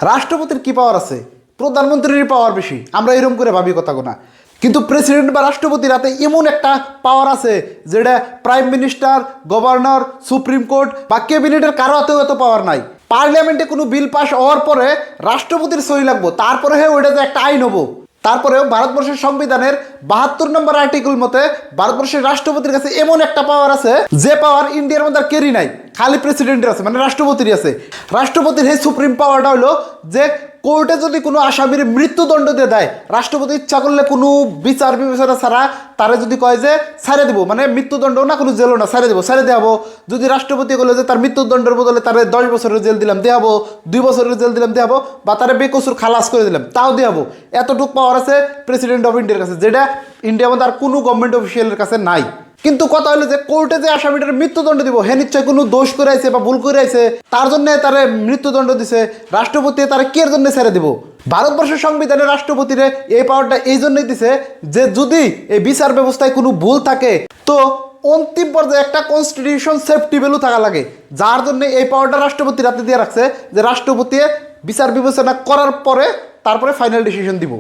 রাষ্ট্রপতির কি পাওয়ার আছে? প্রধানমন্ত্রীর পাওয়ার বেশি। আমরা এরকম করে ভাবি কথা না, কিন্তু প্রেসিডেন্ট বা রাষ্ট্রপতির হাতে এমন একটা পাওয়ার আছে যেটা prime minister, governor, supreme court বা ক্যাবিনেটের কারো হাতেও এত পাওয়ার নাই। পার্লামেন্টে কোনো বিল পাস হওয়ার পরে রাষ্ট্রপতির সই লাগবো, তারপরে ওইটাতে একটা আইন হবো। তারপরেও ভারতবর্ষের সংবিধানের 72 নম্বর আর্টিকেল মতে ভারতবর্ষের রাষ্ট্রপতির কাছে এমন একটা পাওয়ার আছে যে পাওয়ার ইন্ডিয়ার মধ্যে আর কেরি নাই, খালি প্রেসিডেন্টের আছে, মানে রাষ্ট্রপতির আছে। রাষ্ট্রপতির এই সুপ্রিম পাওয়ারটা হলো যে কোর্টে যদি কোনো আসামির মৃত্যুদণ্ড দিয়ে দেয়, রাষ্ট্রপতি ইচ্ছা করলে কোনো বিচার বিবেচনা ছাড়া তারা যদি কয় যে ছেড়ে দেবো, মানে মৃত্যুদণ্ড না, কোনো জেলও না, ছেড়ে দেবো, ছেড়ে দেওয়াবো। যদি রাষ্ট্রপতি বলে যে তার মৃত্যুদণ্ডের বদলে তারা 10 বছরের জেল দিলাম দেওয়াবো, 2 বছরের জেল দিলাম দেওয়াবো, বা তারা বেকসুর খালাস করে দিলাম তাও দেওয়াবো। এতটুকু পাওয়ার আছে প্রেসিডেন্ট অফ ইন্ডিয়ার কাছে, যেটা ইন্ডিয়ার মধ্যে আর কোনো গভর্নমেন্ট অফিসিয়ালের কাছে নাই। কিন্তু কথা হলো যে কোর্টে যে আসামিটার মৃত্যুদণ্ড দিব, হ্যাঁ নিশ্চয় কোনো দোষ করে আইছে বা ভুল করে আইছে, তার জন্য তারা মৃত্যুদণ্ড দিছে, রাষ্ট্রপতি তারা কের জন্য ছেড়ে দিব? ভারতবর্ষের সংবিধানে রাষ্ট্রপতিরে এই পাওয়ারটা এই জন্যই দিছে যে যদি এই বিচার ব্যবস্থায় কোনো ভুল থাকে তো অন্তিম পর্যায়ে একটা কনস্টিটিউশন সেফটি ভ্যালু থাকা লাগে, যার জন্য এই পাওয়ারটা রাষ্ট্রপতির হাতে দিয়ে রাখছে যে রাষ্ট্রপতি বিচার বিবেচনা করার পরে তারপরে ফাইনাল ডিসিশন দিব।